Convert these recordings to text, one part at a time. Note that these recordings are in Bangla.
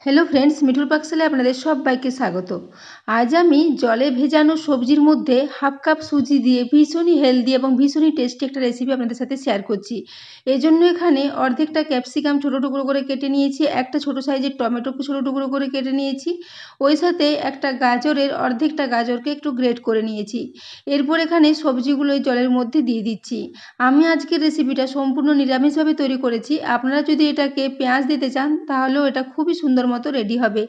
হ্যালো ফ্রেন্ডস, মিঠুর পাকশালে আপনাদের সবাইকে স্বাগত। আজ আমি জলে ভেজানো সবজির মধ্যে হাফ কাপ সুজি দিয়ে ভীষণই হেলদি এবং ভীষণই টেস্টি একটা রেসিপি আপনাদের সাথে শেয়ার করছি। এই জন্য এখানে অর্ধেকটা ক্যাপসিকাম ছোটো টুকরো করে কেটে নিয়েছি, একটা ছোটো সাইজের টমেটো ছোটো টুকরো করে কেটে নিয়েছি, ওই সাথে একটা গাজরের অর্ধেকটা গাজরকে একটু গ্রেট করে নিয়েছি। এরপর এখানে সবজিগুলো এই জলের মধ্যে দিয়ে দিচ্ছি। আমি আজকের রেসিপিটা সম্পূর্ণ নিরামিষভাবে তৈরি করেছি। আপনারা যদি এটাকে পেঁয়াজ দিতে চান তাহলেও এটা খুবই সুন্দর মতো রেডি হবে।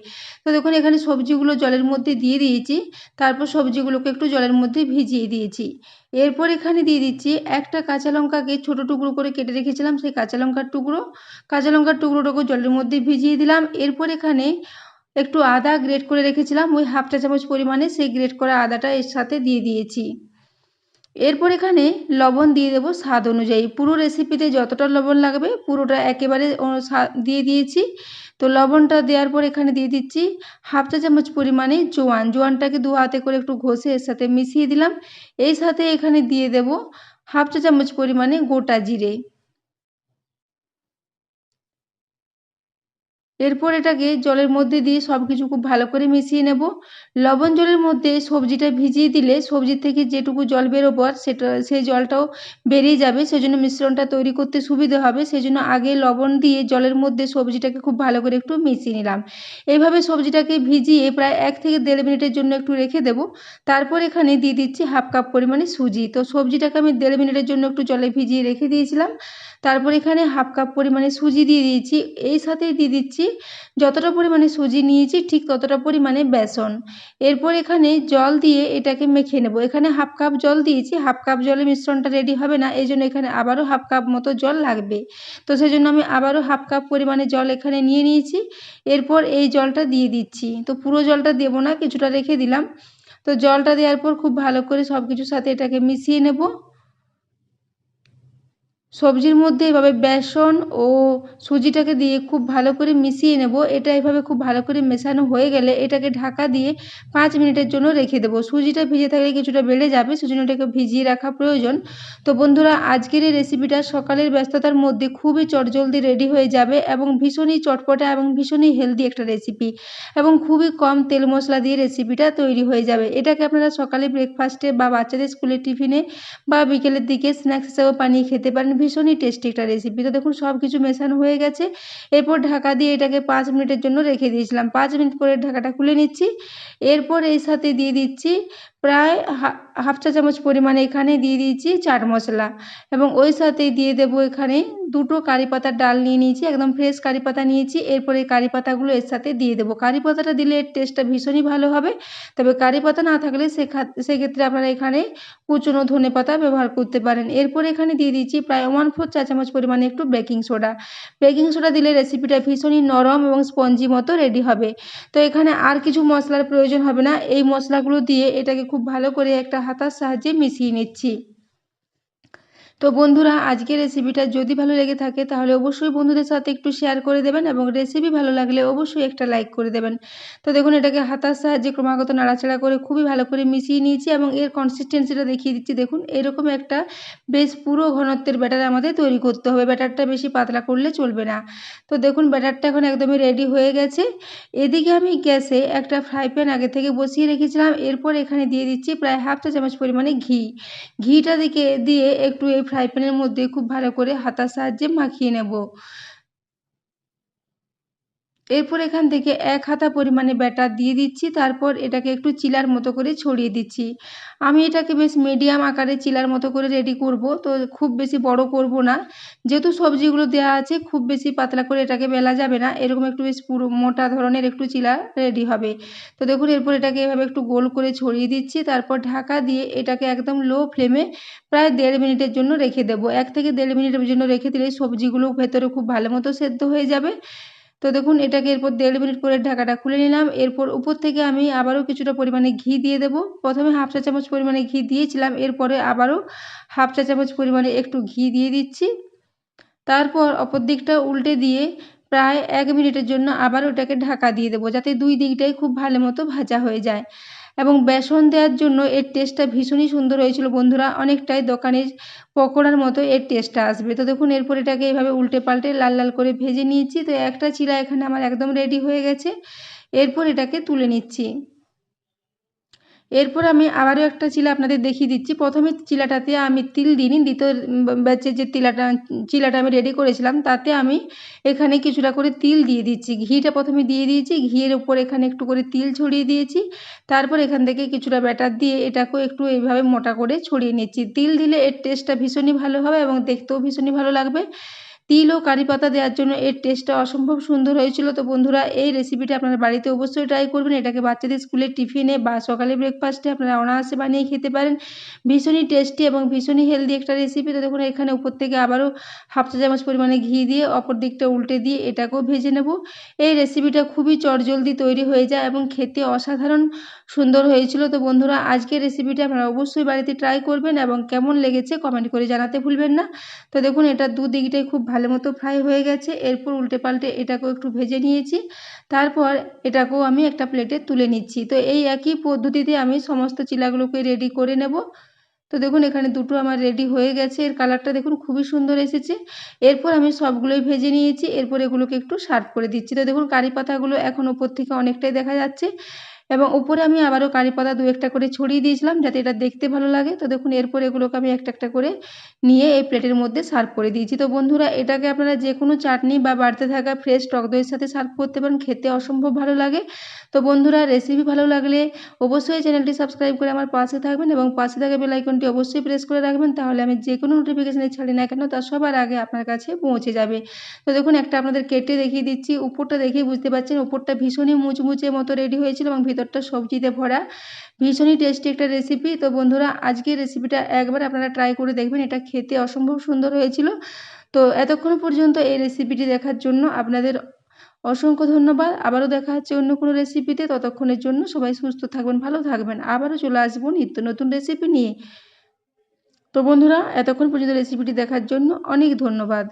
তো দেখুন এখানে সবজিগুলো জলের মধ্যে দিয়ে দিয়েছি, তারপর সবজিগুলোকে একটু জলের মধ্যে ভিজিয়ে দিয়েছি। এরপর এখানে দিয়ে দিচ্ছি একটা কাঁচা লঙ্কাকে ছোটো টুকরো করে কেটে রেখেছিলাম, সেই কাঁচা লঙ্কার টুকরোটাকে জলের মধ্যে ভিজিয়ে দিলাম। এরপর এখানে একটু আদা গ্রেট করে রেখেছিলাম, ওই হাফ চা চামচ পরিমাণে সেই গ্রেট করা আদাটা এর সাথে দিয়ে দিয়েছি। এরপর এখানে লবণ দিয়ে দেবো স্বাদ অনুযায়ী। পুরো রেসিপিতে যতটা লবণ লাগবে পুরোটা একেবারে দিয়ে দিয়েছি। তো লবণটা দেওয়ার পর এখানে দিয়ে দিচ্ছি হাফ চা চামচ পরিমাণে জোয়ানটাকে দু হাতে করে একটু ঘষে এর সাথে মিশিয়ে দিলাম। এই সাথে এখানে দিয়ে দেব হাফ চা চামচ পরিমাণে গোটা জিরে। এরপর এটাকে জলের মধ্যে দিয়ে সব কিছু খুব ভালো করে মিশিয়ে নেব। লবণ জলের মধ্যে সবজিটা ভিজিয়ে দিলে সবজির থেকে যেটুকু জল বেরোবার সেই জলটাও বেরিয়ে যাবে, সেজন্য মিশ্রণটা তৈরি করতে সুবিধে হবে। সেজন্য আগে লবণ দিয়ে জলের মধ্যে সবজিটাকে খুব ভালো করে একটু মিশিয়ে নিলাম। এইভাবে সবজিটাকে ভিজিয়ে প্রায় 1 থেকে 1.5 মিনিটের জন্য একটু রেখে দেব। তারপর এখানে দিয়ে দিচ্ছি হাফ কাপ পরিমাণে সুজি। তো সবজিটাকে আমি 1.5 মিনিটের জন্য একটু জলে ভিজিয়ে রেখে দিয়েছিলাম। তারপর এখানে হাফ কাপ পরিমাণে সুজি দিয়ে দিয়েছি। এই সাথেই দিয়ে দিচ্ছি যতটা পরিমাণে সুজি নিয়েছি ঠিক ততটা পরিমাণে বেসন। এরপর এখানে জল দিয়ে এটাকে মেখে নেব। এখানে হাফ কাপ জল দিয়েছি, হাফ কাপ জলে মিশ্রণটা রেডি হবে না, এই জন্য এখানে আবারও হাফ কাপ মতো জল লাগবে। তো সেই জন্য আমি আবারও হাফ কাপ পরিমাণে জল এখানে নিয়ে নিয়েছি। এরপর এই জলটা দিয়ে দিচ্ছি। তো পুরো জলটা দেবো না, কিছুটা রেখে দিলাম। তো জলটা দেওয়ার পর খুব ভালো করে সব কিছুর সাথে এটাকে মিশিয়ে নেব। সবজির মধ্যে এভাবে বেসন ও সুজিটাকে দিয়ে খুব ভালো করে মিশিয়ে নেব। এটা এভাবে খুব ভালো করে মেশানো হয়ে গেলে এটাকে ঢাকা দিয়ে 5 মিনিটের জন্য রেখে দেবো। সুজিটা ভিজে থাকলে কিছুটা বেড়ে যাবে, সেজন্য এটাকে ভিজিয়ে রাখা প্রয়োজন। তো বন্ধুরা, আজকের এই রেসিপিটা সকালের ব্যস্ততার মধ্যে খুবই চটজলদি রেডি হয়ে যাবে এবং ভীষণই চটপটা এবং ভীষণই হেলদি একটা রেসিপি এবং খুবই কম তেল মশলা দিয়ে রেসিপিটা তৈরি হয়ে যাবে। এটাকে আপনারা সকালে ব্রেকফাস্টে বা বাচ্চাদের স্কুলের টিফিনে বা বিকেলের দিকে স্ন্যাক্স হিসেবেও বানিয়ে খেতে পারেন। ভীষণই টেস্টি একটা রেসিপি। তো দেখুন সব কিছু মেশানো হয়ে গেছে। এরপর ঢাকা দিয়ে এটাকে 5 মিনিটের জন্য রেখে দিয়েছিলাম। 5 মিনিট পরে ঢাকাটা খুলে নিচ্ছি। এরপর এই সাথে দিয়ে দিচ্ছি প্রায় হাফ চা চামচ পরিমাণে এখানে দিয়ে দিয়েছি চাট মশলা এবং ওই সাথেই দিয়ে দেবো এখানে 2টো কারি পাতার ডাল নিয়ে নিয়েছি, একদম ফ্রেশ কারি পাতা নিয়েছি। এরপর এই কারি পাতাগুলো এর সাথে দিয়ে দেবো। কারি পাতাটা দিলে এর টেস্টটা ভীষণই ভালো হবে। তবে কারি পাতা না থাকলে সেক্ষেত্রে আপনারা এখানে কুচনো ধনেপাতা ব্যবহার করতে পারেন। এরপর এখানে দিয়ে দিচ্ছি প্রায় 1/4 চা চামচ পরিমাণে একটু বেকিং সোডা। বেকিং সোডা দিলে রেসিপিটা ভীষণই নরম এবং স্পঞ্জি মতো রেডি হবে। তো এখানে আর কিছু মশলার প্রয়োজন হবে না। এই মশলাগুলো দিয়ে এটাকে খুব ভালো করে একটা হাতার সাহায্যে মিশিয়ে নিচ্ছি। তো বন্ধুরা, আজকের রেসিপিটা যদি ভালো লেগে থাকে তাহলে অবশ্যই বন্ধুদের সাথে একটু শেয়ার করে দেবেন এবং রেসিপি ভালো লাগলে অবশ্যই একটা লাইক করে দেবেন। তো দেখুন এটাকে হাতার সাহায্যে ক্রমাগত নাড়াচাড়া করে খুবই ভালো করে মিশিয়ে নিয়েছি এবং এর কনসিস্টেন্সিটা দেখিয়ে দিচ্ছি। দেখুন এরকম একটা বেশ পুরো ঘনত্বের ব্যাটার আমাদের তৈরি করতে হবে। ব্যাটারটা বেশি পাতলা করলে চলবে না। তো দেখুন ব্যাটারটা এখন একদমই রেডি হয়ে গেছে। এদিকে আমি গ্যাসে একটা ফ্রাই প্যান আগে থেকে বসিয়ে রেখেছিলাম। এরপর এখানে দিয়ে দিচ্ছি প্রায় হাফ চা চামচ পরিমাণে ঘি। ঘিটা দিয়ে একটু এই ফ্রাই প্যানের মধ্যে খুব ভালো করে হাতার সাহায্যে মাখিয়ে নেব। এরপর এখান থেকে 1 হাতা পরিমাণে ব্যাটার দিয়ে দিচ্ছি। তারপর এটাকে একটু চিলার মতো করে ছড়িয়ে দিচ্ছি। আমি এটাকে বেশ মিডিয়াম আকারে চিলার মতো করে রেডি করব। তো খুব বেশি বড় করব না। যেহেতু সবজিগুলো দেওয়া আছে খুব বেশি পাতলা করে এটাকে বেলা যাবে না। এরকম একটু বেশ পুরো মোটা ধরনের একটু চিলা রেডি হবে। তো দেখুন এরপর এটাকে এভাবে একটু গোল করে ছড়িয়ে দিচ্ছি। তারপর ঢাকা দিয়ে এটাকে একদম লো ফ্লেমে প্রায় 1.5 মিনিটের জন্য রেখে দেব। 1 থেকে 1.5 মিনিটের জন্য রেখে দিলে সবজিগুলো ভেতরে খুব ভালো মতো সেদ্ধ হয়ে যাবে। তো দেখুন এটাকে এরপর 1.5 মিনিট পরে ঢাকাটা খুলে নিলাম। এরপর উপর থেকে আমি আবারও কিছুটা পরিমাণে ঘি দিয়ে দেব। প্রথমে হাফ চা চামচ পরিমাণে ঘি দিয়েছিলাম। এরপরে আবারও হাফ চা চামচ পরিমাণে একটু ঘি দিয়ে দিচ্ছি। তারপর অপর দিকটা উল্টে দিয়ে প্রায় 1 মিনিটের জন্য আবার ওটাকে ঢাকা দিয়ে দেবো, যাতে 2 দিকটাই খুব ভালো মতো ভাজা হয়ে যায়। এবং বেসন দেওয়ার জন্য এর টেস্টটা ভীষণই সুন্দর হয়েছিল বন্ধুরা, অনেকটাই দোকানের পকোড়ার মতো এর টেস্টটা আসবে। তো দেখুন এরপর এটাকে এইভাবে উল্টে পাল্টে লাল লাল করে ভেজে নিয়েছি। তো একটা চিলা এখানে আমার একদম রেডি হয়ে গেছে। এরপর এটাকে তুলে নিচ্ছি। এরপর আমি আবারও একটা চিলা আপনাদের দেখিয়ে দিচ্ছি। প্রথমে চিলাটাতে আমি তিল দিইনি, দ্বিতীয় ব্যাচের যে চিলাটা আমি রেডি করেছিলাম তাতে আমি এখানে কিছুটা করে তিল দিয়ে দিচ্ছি। ঘিটা প্রথমে দিয়ে দিয়েছি, ঘিয়ের উপর এখানে একটু করে তিল ছড়িয়ে দিয়েছি। তারপর এখান থেকে কিছুটা ব্যাটার দিয়ে এটাকেও একটু এইভাবে মোটা করে ছড়িয়ে নিচ্ছি। তিল দিলে এর টেস্টটা ভীষণই ভালো হবে এবং দেখতেও ভীষণই ভালো লাগবে। তিল ও কারি পাতা দেওয়ার জন্য এর টেস্টটা অসম্ভব সুন্দর হয়েছিল। তো বন্ধুরা এই রেসিপিটা আপনারা বাড়িতে অবশ্যই ট্রাই করবেন। এটাকে বাচ্চাদের স্কুলের টিফিনে বা সকালে ব্রেকফাস্টে আপনারা অনায়াসে বানিয়ে খেতে পারেন। ভীষণই টেস্টি এবং ভীষণই হেলদি একটা রেসিপি। তো দেখুন এখানে উপর থেকে আবারও হাফ চা চামচ পরিমাণে ঘি দিয়ে অপর দিকটা উল্টে দিয়ে এটাকেও ভেজে নেব। এই রেসিপিটা খুবই চটজলদি তৈরি হয়ে যায় এবং খেতে অসাধারণ সুন্দর হয়েছিল। তো বন্ধুরা আজকের রেসিপিটা আপনারা অবশ্যই বাড়িতে ট্রাই করবেন এবং কেমন লেগেছে কমেন্ট করে জানাতে ভুলবেন না। তো দেখুন এটা দুদিকটাই খুব ভালো মতো ফ্রাই হয়ে গেছে। এরপর উল্টে পাল্টে এটাকেও একটু ভেজে নিয়েছি। তারপর এটাকেও আমি একটা প্লেটে তুলে নিচ্ছি। তো এই একই পদ্ধতিতে আমি সমস্ত চিলাগুলোকে রেডি করে নেব। তো দেখুন এখানে দুটো আমার রেডি হয়ে গেছে। এর কালারটা দেখুন খুবই সুন্দর এসেছে। এরপর আমি সবগুলোই ভেজে নিয়েছি। এরপর এগুলোকে একটু সার্ভ করে দিচ্ছি। তো দেখুন কারি পাতাগুলো এখন ওপর থেকে অনেকটাই দেখা যাচ্ছে এবং উপরে আমি আবারও কারি পাতা দু একটা করে ছড়িয়ে দিয়েছিলাম যাতে এটা দেখতে ভালো লাগে। তো দেখুন এরপর এগুলোকে আমি একটা একটা করে নিয়ে এই প্লেটের মধ্যে সার্ভ করে দিয়েছি। তো বন্ধুরা এটাকে আপনারা যে কোনো চাটনি বা বাড়িতে থাকা ফ্রেশ টক দইয়ের সাথে সার্ভ করতে পারেন, খেতে অসম্ভব ভালো লাগে। তো বন্ধুরা রেসিপি ভালো লাগলে অবশ্যই চ্যানেলটি সাবস্ক্রাইব করে আমার পাশে থাকবেন এবং পাশে থাকা বেল আইকনটি অবশ্যই প্রেস করে রাখবেন, তাহলে আমি যে কোনো নোটিফিকেশানে ছাড়ি না কেন তা সবার আগে আপনার কাছে পৌঁছে যাবে। তো দেখুন একটা আপনাদের কেটে দেখিয়ে দিচ্ছি। উপরটা দেখেই বুঝতে পারছেন উপরটা ভীষণই মুচমুচে মতো রেডি হয়েছিল এবং ভিতরটা সবজিতে ভরা। ভীষণই টেস্টি একটা রেসিপি। তো বন্ধুরা আজকের রেসিপিটা একবার আপনারা ট্রাই করে দেখবেন, এটা খেতে অসম্ভব সুন্দর হয়েছিল। তো এতক্ষণ পর্যন্ত এই রেসিপিটি দেখার জন্য আপনাদের অসংখ্য ধন্যবাদ। আবারও দেখা হচ্ছে অন্য কোনো রেসিপিতে। ততক্ষণের জন্য সবাই সুস্থ থাকবেন, ভালো থাকবেন। আবারও চলে আসবো নিত্য নতুন রেসিপি নিয়ে। তো বন্ধুরা এতক্ষণ পর্যন্ত রেসিপিটি দেখার জন্য অনেক ধন্যবাদ।